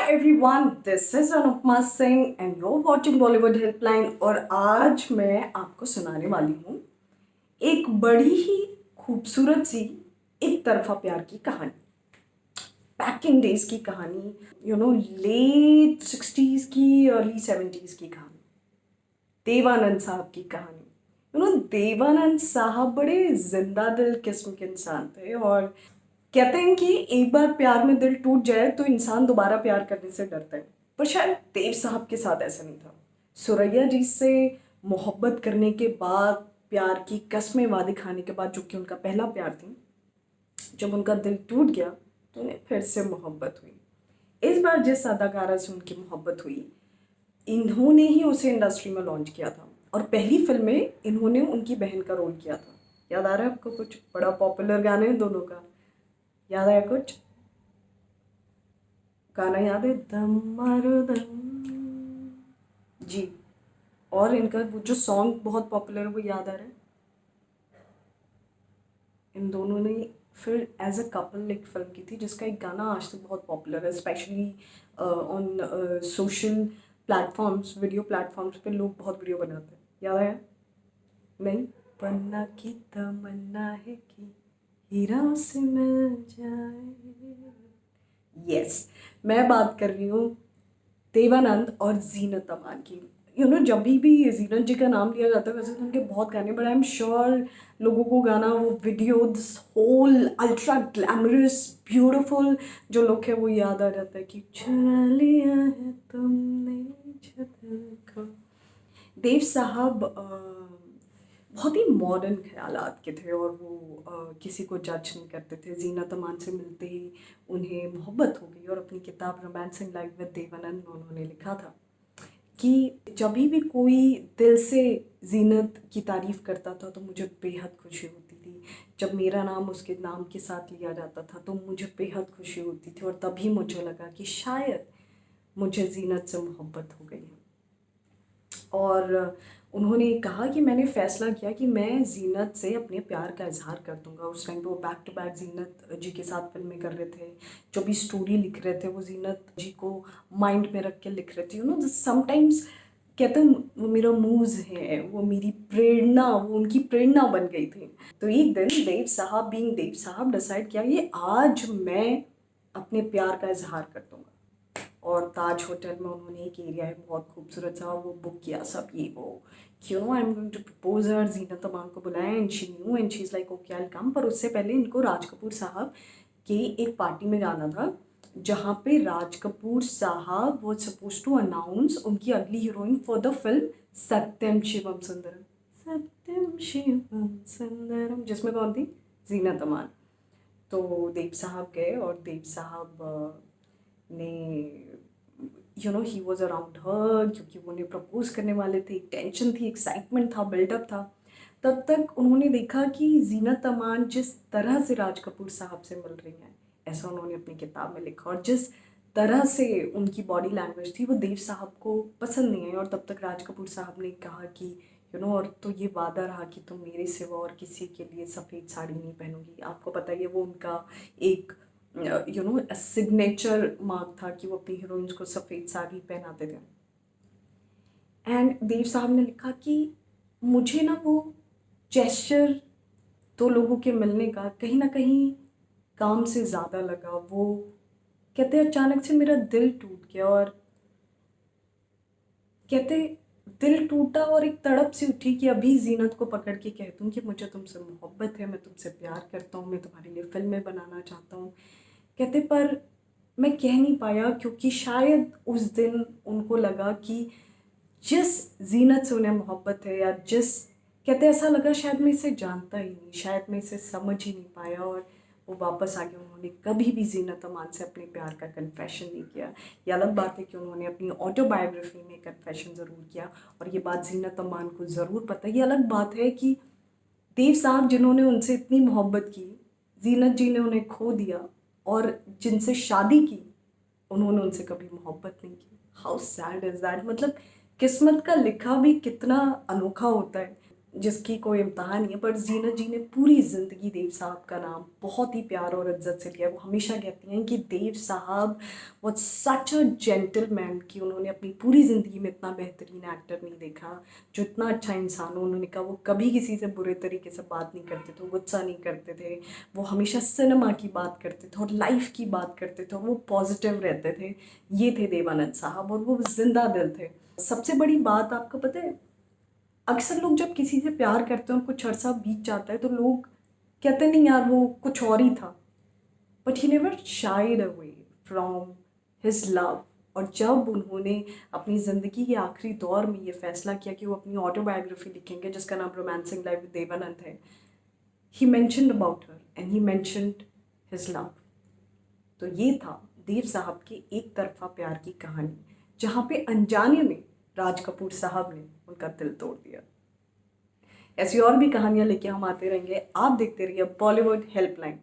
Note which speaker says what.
Speaker 1: everyone, this is Anupma Singh and you're watching Bollywood Helpline। और आज मैं आपको सुनाने वाली हूँ एक बड़ी ही खूबसूरत सी एक तरफा प्यार की कहानी, बैक इन डेज की कहानी, लेट 60s की अर्ली 70s की कहानी, देवानंद साहब की कहानी। देवानंद साहब बड़े जिंदा दिल किस्म के इंसान थे और कहते हैं कि एक बार प्यार में दिल टूट जाए तो इंसान दोबारा प्यार करने से डरता है, पर शायद देव साहब के साथ ऐसा नहीं था। सुरैया जी से मोहब्बत करने के बाद, प्यार की कस्में वादे खाने के बाद, जो कि उनका पहला प्यार थी, जब उनका दिल टूट गया तो उन्हें फिर से मोहब्बत हुई। इस बार जिस अदाकारा से उनकी मोहब्बत हुई, इन्होंने ही उसे इंडस्ट्री में लॉन्च किया था और पहली फिल्म में इन्होंने उनकी बहन का रोल किया था। याद आ रहा है आपको? कुछ बड़ा पॉपुलर गाने हैं दोनों का, याद आया कुछ गाना? याद है? दम मारो दम जी। और इनका वो जो सॉन्ग बहुत पॉपुलर है वो याद आ रहा है? इन दोनों ने फिर एज अ कपल एक फिल्म की थी जिसका एक गाना आज तक बहुत पॉपुलर है, specially on social platforms, video platforms पे लोग बहुत वीडियो बनाते हैं। याद आया? नहीं? पन्ना की तमन्ना है कि हीरा से मिल जाए। यस, मैं बात कर रही हूँ देवानंद और जीनत अमान की। जब भी जीनत जी का नाम लिया जाता है, वैसे तो उनके बहुत गाने, बट आई एम श्योर लोगों को गाना, वो video, this whole ultra glamorous beautiful जो लुक है वो याद आ जाता है कि चुरा लिया है तुमने जो दिल को। देव साहब बहुत ही मॉडर्न ख्यालात के थे और वो किसी को जज नहीं करते थे। जीनत अमान से मिलते ही उन्हें मोहब्बत हो गई और अपनी किताब रोमांसिंग लाइफ विद देवानंद में उन्होंने लिखा था कि जब भी कोई दिल से जीनत की तारीफ़ करता था तो मुझे बेहद खुशी होती थी। जब मेरा नाम उसके नाम के साथ लिया जाता था तो मुझे बेहद खुशी होती थी और तभी मुझे लगा कि शायद मुझे जीनत से मोहब्बत हो गई है। और उन्होंने कहा कि मैंने फ़ैसला किया कि मैं जीनत से अपने प्यार का इजहार कर दूंगा। उस टाइम पे वो बैक टू बैक जीनत जी के साथ फिल्में कर रहे थे, जो भी स्टोरी लिख रहे थे वो जीनत जी को माइंड में रख के लिख रहे थे। समटाइम्स कहते हैं वो मेरा मूज है, वो मेरी प्रेरणा, वो उनकी प्रेरणा बन गई थी। तो एक दिन देव साहब बीइंग देव साहब डिसाइड किया कि आज मैं अपने प्यार का इजहार कर दूंगा। और ताज होटल में उन्होंने एक एरिया है बहुत खूबसूरत सा, वो बुक किया, सब ये वो, क्यों I am going to propose her. Zeenat Aman को बुलाया and she knew and she is like okay I will come. पर उससे पहले इनको राज कपूर साहब के एक पार्टी में जाना था जहाँ पे राज कपूर साहब वो सपोज टू अनाउंस उनकी अगली हीरोइन फॉर द फिल्म सत्यम शिवम सुंदरम। सत्यम शिवम सुंदरम, जिसमें कौन थी? जीनत अमान। तो देव साहब गए और देव साहब ने ही वॉज अराउंड हर, क्योंकि वो उन्हें प्रपोज करने वाले थे। एक टेंशन थी, एक्साइटमेंट था, बिल्डअप था। तब तक उन्होंने देखा कि जीनत अमान जिस तरह से राज कपूर साहब से मिल रही हैं, ऐसा उन्होंने अपनी किताब में लिखा, और जिस तरह से उनकी बॉडी लैंग्वेज थी वो देव साहब को पसंद नहीं आई। और तब तक राज कपूर साहब ने कहा कि और तो ये वादा रहा कि तुम मेरे सिवा और किसी के लिए सफ़ेद साड़ी नहीं पहनोगी। आपको पता ही है वो उनका एक सिग्नेचर मार्क था कि वो अपनी हीरोइंस को सफ़ेद साड़ी पहनाते थे। एंड देव साहब ने लिखा कि मुझे ना वो जेस्चर दो लोगों के मिलने का कहीं ना कहीं काम से ज़्यादा लगा। वो कहते अचानक से मेरा दिल टूट गया, और कहते दिल टूटा और एक तड़प सी उठी कि अभी जीनत को पकड़ के कह दूँ कि मुझे तुमसे मोहब्बत है, मैं तुमसे प्यार करता हूँ, मैं तुम्हारे लिए फिल्में बनाना चाहता हूँ। कहते पर मैं कह नहीं पाया क्योंकि शायद उस दिन उनको लगा कि जिस जीनत से उन्हें मोहब्बत है, या जिस, कहते ऐसा लगा शायद मैं इसे जानता ही नहीं, शायद मैं इसे समझ ही नहीं पाया। और वो वापस आ गए। उन्होंने कभी भी जीनत अमान से अपने प्यार का कन्फेशन नहीं किया। ये अलग बात है कि उन्होंने अपनी ऑटोबायोग्राफी में कन्फेशन ज़रूर किया और ये बात जीनत अमान को ज़रूर पता है। ये अलग बात है कि देव साहब जिन्होंने उनसे इतनी मोहब्बत की, जीनत जी ने उन्हें खो दिया, और जिनसे शादी की उन्होंने उनसे कभी मोहब्बत नहीं की। How sad is that. मतलब किस्मत का लिखा भी कितना अनोखा होता है। जिसकी कोई इम्तहान नहीं है, पर जीनत जी ने पूरी ज़िंदगी देव साहब का नाम बहुत ही प्यार और इज्जत से लिया। वो हमेशा कहती हैं कि देव साहब वॉज सच अ जेंटलमैन, कि उन्होंने अपनी पूरी ज़िंदगी में इतना बेहतरीन एक्टर नहीं देखा जो इतना अच्छा इंसान हो। उन्होंने कहा वो कभी किसी से बुरे तरीके से बात नहीं करते थे, गुस्सा नहीं करते थे, वो हमेशा सिनेमा की बात करते थे और लाइफ की बात करते थे, और वो पॉजिटिव रहते थे। ये थे देवानंद साहब, और वो जिंदा दिल थे। सबसे बड़ी बात आपको पता है, अक्सर लोग जब किसी से प्यार करते हैं और कुछ अरसा बीत जाता है तो लोग कहते नहीं यार वो कुछ और ही था, but he never shied away from his love. और जब उन्होंने अपनी ज़िंदगी के आखिरी दौर में ये फैसला किया कि वो अपनी ऑटोबायोग्राफी लिखेंगे जिसका नाम रोमांसिंग लाइफ विद देवानंद है, he mentioned about her and he mentioned his love. तो ये था देव साहब की एक तरफा प्यार की कहानी, जहाँ पे अनजाने में राज कपूर साहब ने उनका दिल तोड़ दिया। ऐसी और भी कहानियाँ लेके हम आते रहेंगे। आप देखते रहिए बॉलीवुड हेल्पलाइन।